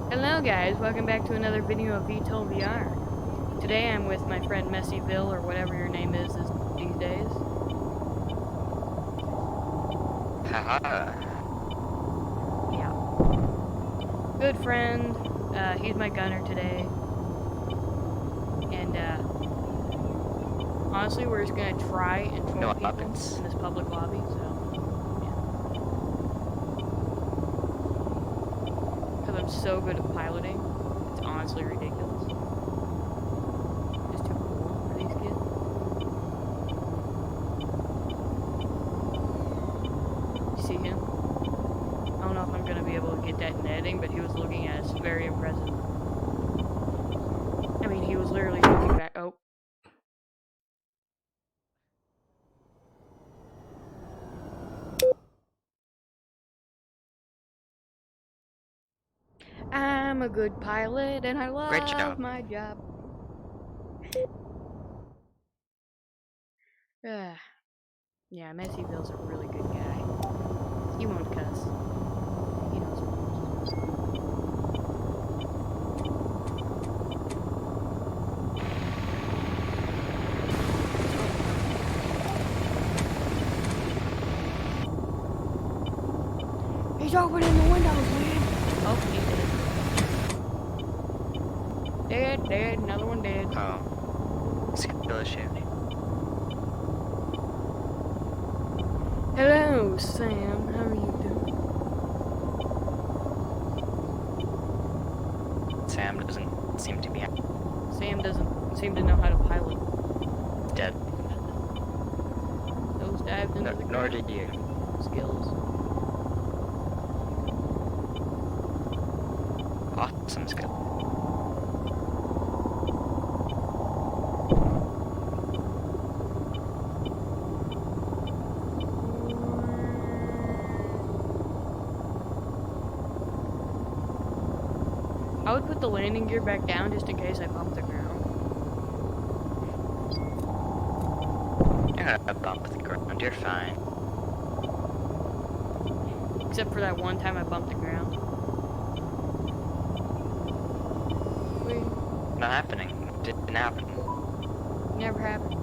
Hello guys, welcome back to another video of VTOL VR. Today I'm with my friend Messyville, or whatever your name is these days. Haha. Yeah. Good friend. He's my gunner today. And honestly we're just gonna try and troll No people weapons. in this public lobby, so yeah. Because I'm so good at piloting, it's honestly ridiculous. Just too cool for these kids. You see him? I don't know if I'm gonna be able to get that in editing, but he was looking at us very impressive. I mean, he was literally looking back. Oh. I'm a good pilot and I Great love job. my job. Yeah, Messyville's a really good guy. He won't cuss. He knows what he's opening the windows, man. Oh, he did. Dead, another one dead. Oh. Skill issue. Hello, Sam. How are you doing? Sam doesn't seem to be Sam doesn't seem to know how to pilot. dead. Those dived into the Nor ground. did you. Skills. Awesome skill. I would put the landing gear back down just in case I bump the ground. You're gonna bump the ground. You're fine. Except for that one time I bumped the ground. Wait, Not happening. Didn't happen. never happened.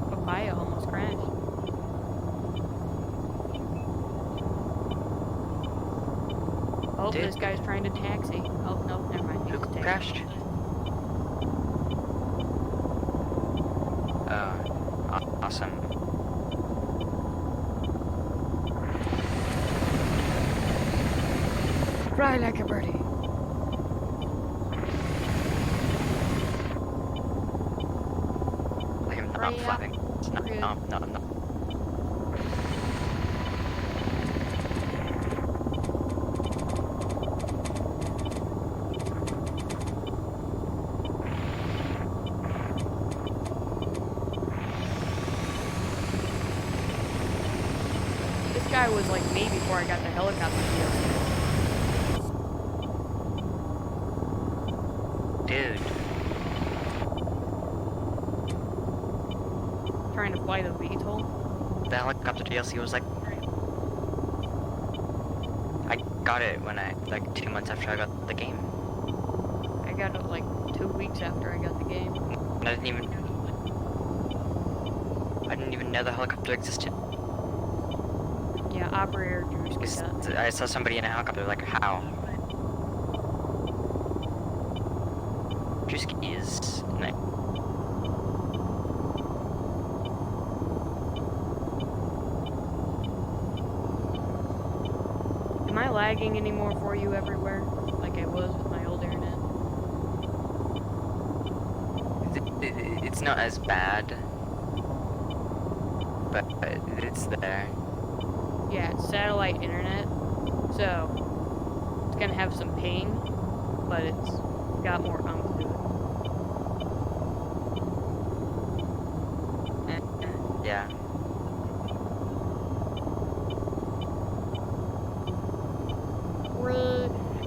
Papaya almost crashed. Oh, Dude. this guy's trying to taxi. Oh, no, never mind. Who He's taxi. crashed? Awesome. Fly like a birdie. Like I'm Hurry not up. flapping. It's not. Good. No. This guy was like me before I got the helicopter DLC. Dude. Trying to fly the VTOL. The helicopter DLC was like. I got it when like 2 months after I got the game. I got it like 2 weeks after I got the game. And I didn't even know the helicopter existed. Yeah, operator Drew's got that. I saw somebody in a helicopter, like, how? Drewski is... Am I lagging anymore for you everywhere? Like I was with my old internet? It's not as bad, but it's there. Yeah, it's satellite internet, so it's gonna have some ping, but it's got more oomph to it. Yeah.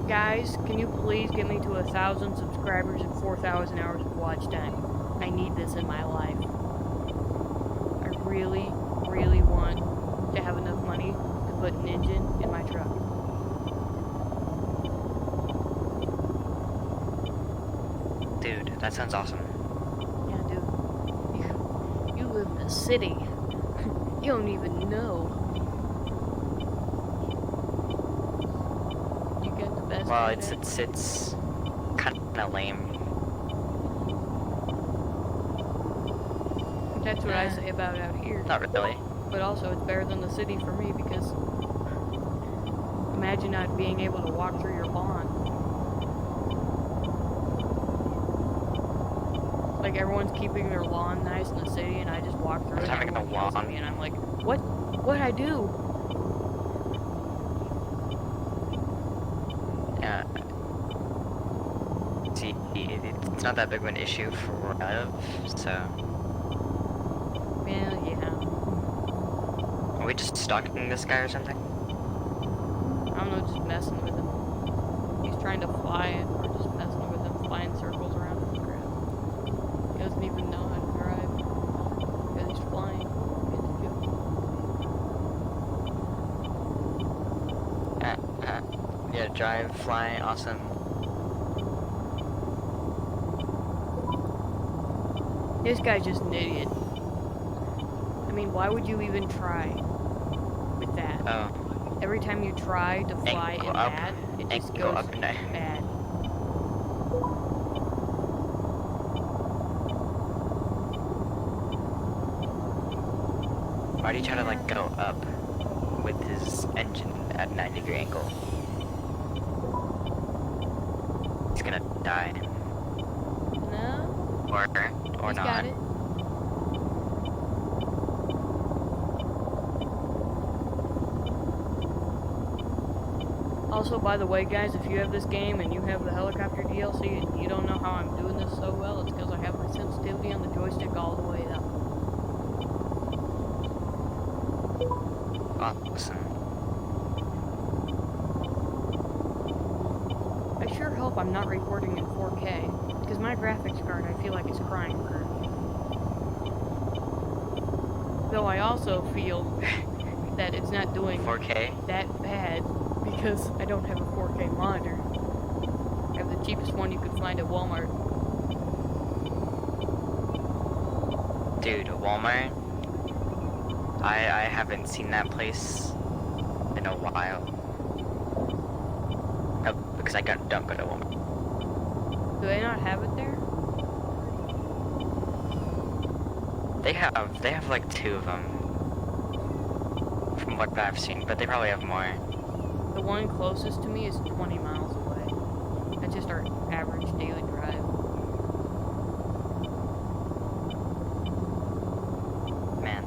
Guys, can can you please get me to 1,000 subscribers and 4,000 hours of watch time? I need this in my life. I really, really want to have enough money to put an engine in my truck. Dude, that sounds awesome. Yeah, dude. You live in a city. You don't even know. You get the best. Well, it's kind of lame. That's what I say about out here. Not really. But also, it's better than the city for me because imagine not being able to walk through your lawn. Like everyone's keeping their lawn nice in the city, and I just walk through it. Having And a everyone yells at lawn. me, and I'm like, what? What'd I do? Yeah. See, it's not that big of an issue for where I live, so. Well, yeah. Are we just stalking this guy or something? I don't know, just messing with him. He's trying to fly, and we're just messing with him, flying circles around him. Crap. He doesn't even know how to drive. Because he's flying. Yeah, drive, fly, awesome. This guy's just an idiot. I mean, why would you even try with that? Oh. Every time you try to fly Angle in up. that, it just Angle goes up and down. bad. Why do you try to like go up with his engine at a 90-degree angle? He's gonna die. No, Or he's not. got it. Also, by the way, guys, if you have this game and you have the helicopter DLC and you don't know how I'm doing this so well, it's because I have my sensitivity on the joystick all the way up. Awesome. I sure hope I'm not recording in 4K, because my graphics card, I feel like, is crying currently. Though I also feel that it's not doing 4K? that bad, because I don't have a 4K monitor. I have the cheapest one you could find at Walmart. Dude, Walmart? I haven't seen that place in a while. Because I don't go to Walmart. Do they not have it there? They have like 2 of them. From what I've seen, but they probably have more. The one closest to me is 20 miles away. That's just our average daily drive. Man,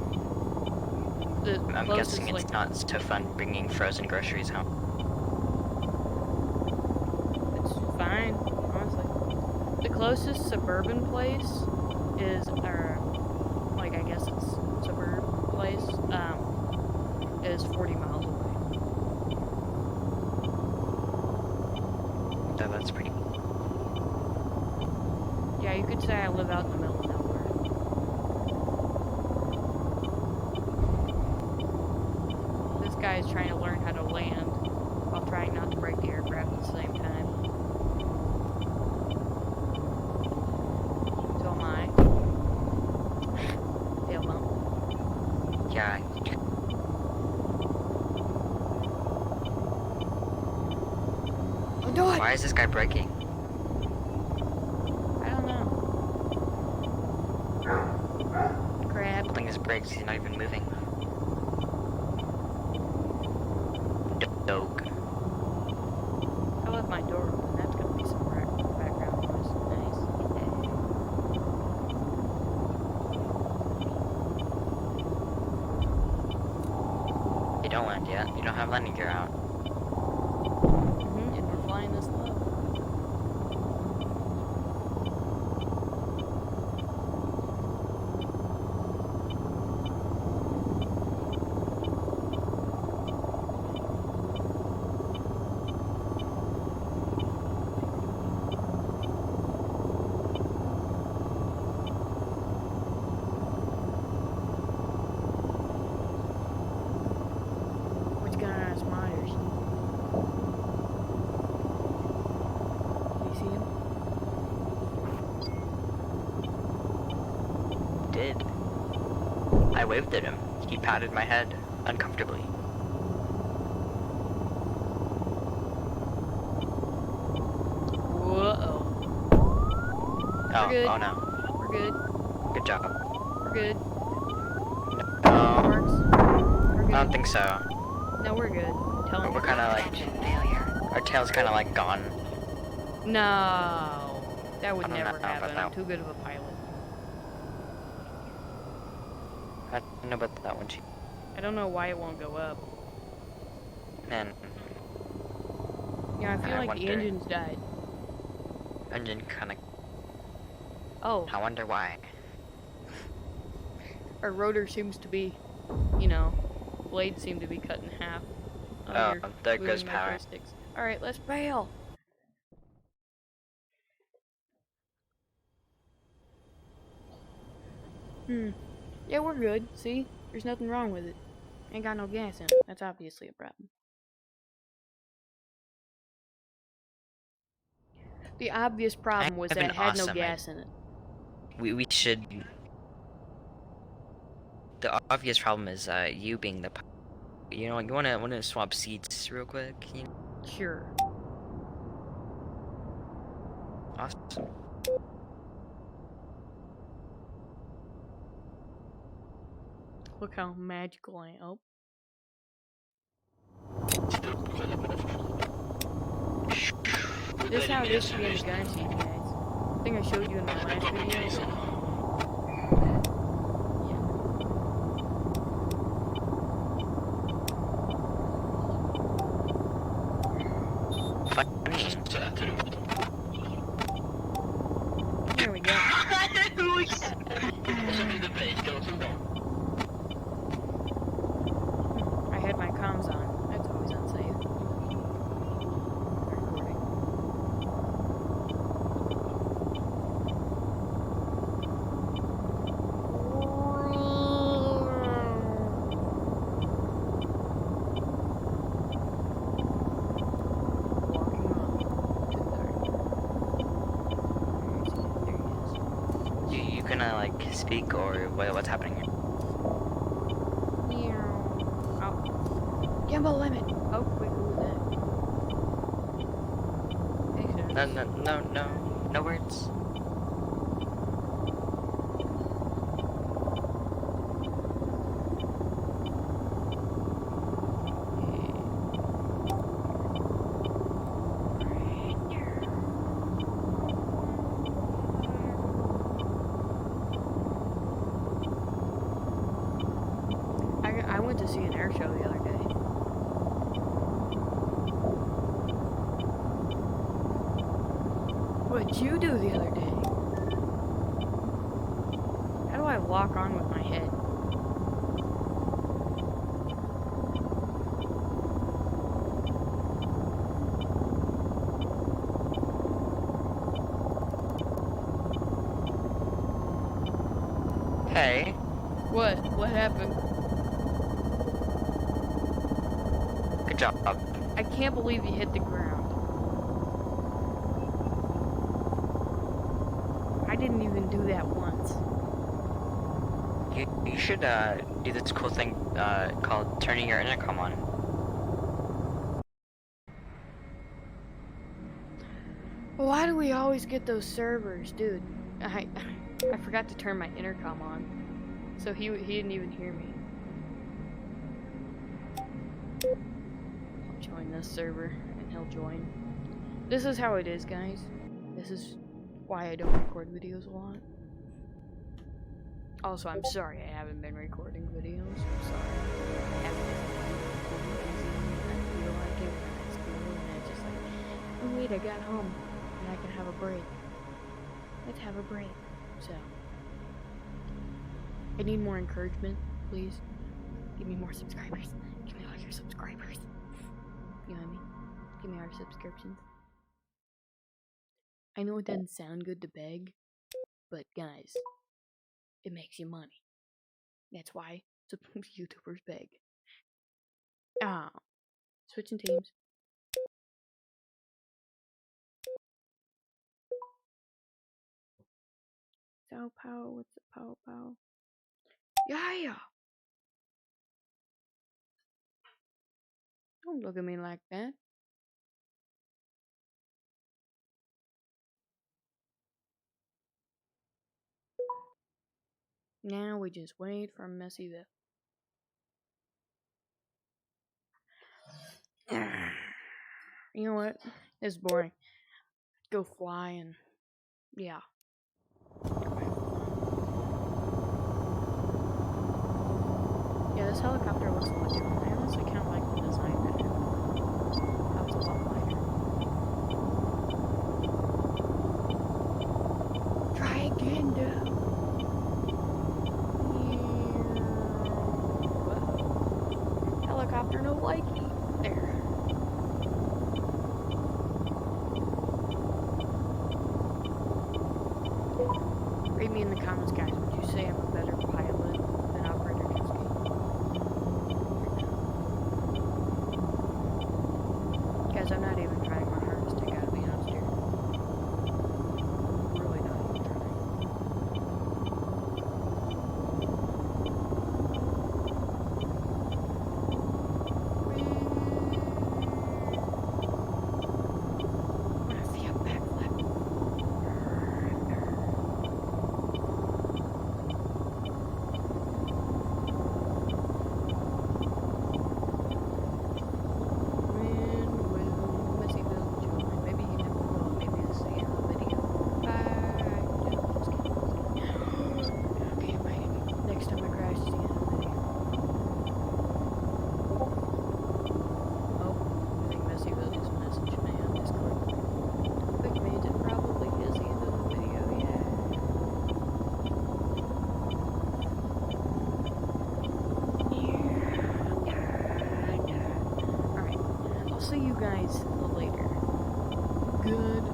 The I'm closest, guessing it's like, not so fun bringing frozen groceries home. it's fine, honestly. The closest suburban place is, or, like, I guess it's suburb place, is 40 miles away. So that's pretty. Yeah, you could say I live out in the middle of nowhere. This guy is trying to learn how to land while trying not to break the aircraft at the same time. So am I. Tail bump. Yeah. Oh, do it! Why is this guy braking? I don't know. Crap. Holding his brakes, he's not even moving. Dog. I left my door open. That's gonna be some background noise. Nice. You don't land yet. You don't have landing gear out. And we're flying this low. I waved at him. He patted my head uncomfortably. Whoa. Oh, good. oh no. We're good. Good job. We're good. No, Marks. We're good. I don't think so. No, we're good. Telling We're you. kind of like, our tail's kind of like gone. No. That would I don't never know about happen. that. I'm too good of a pilot. I don't know about that one. I don't know why it won't go up. Man, Yeah, I feel I like the wonder. engine's died. engine kind of. Oh, I wonder why. our rotor seems to be, you know, blades seem to be cut in half. Oh, You're there goes moving my power. joysticks. Alright, let's bail! Yeah, we're good. See? There's nothing wrong with it. Ain't got no gas in it. That's obviously a problem. The obvious problem was have that an it had no awesome gas in it. We should. The obvious problem is you being the. You know, you wanna swap seats real quick. You know? Sure. Awesome. Look how magical I am. Oh. This is how it is to be in the gun seat, guys. I think I showed you in my last video. There we go. I had my comms on. That's always unsafe. Recording. Walking on to there he is. You gonna like speak or what's happening here? Meow. Oh. Gimbal limit. Oh, wait, who was that? No words. I went to see an air show the other day. What'd you do the other day? How do I lock on with my head? Hey. What? What happened? Good job. I can't believe you hit the ground. I didn't even do that once. You should do this cool thing called turning your intercom on. Why do we always get those servers, dude? I forgot to turn my intercom on, so he didn't even hear me. I'll join this server, and he'll join. This is how it is, guys. This is why I don't record videos a lot. Also, I'm sorry I haven't been recording videos. I'm sorry. I haven't been busy. I feel like it when I school, and it's just like, oh wait, I got home, and I can have a break. Let's have a break. So, I need more encouragement, please. Give me more subscribers. Give me all your subscribers. You know what I mean? Give me all your subscriptions. I know it doesn't sound good to beg, but guys, it makes you money. That's why YouTubers beg. Ah, switching teams. Sao Pow, what's the Pow Pow? Yeah. Don't look at me like that. Now we just wait for Messyville. You know what? It's boring. Go fly and yeah. Yeah, this helicopter looks a lot different. I honestly kind of like the design better. That was a lot lighter. Try again, dude. Helicopter, no likey. There. Rate me in the comments, guys. Would you say I'm a better pilot than Operator Kinsky? Guys, I'm not even trying my hardest. I gotta be honest here. Really not even trying. Wanna see a backflip? When will Messyville join? Maybe he never will. Maybe he'll see in the video. Bye. No, just kidding. Okay, right. Next time I crash, see you in the video. Oh, I think Messyville just messaged me on Discord. Which means it probably is the end of the video, yeah. Alright, I'll see you guys later. Good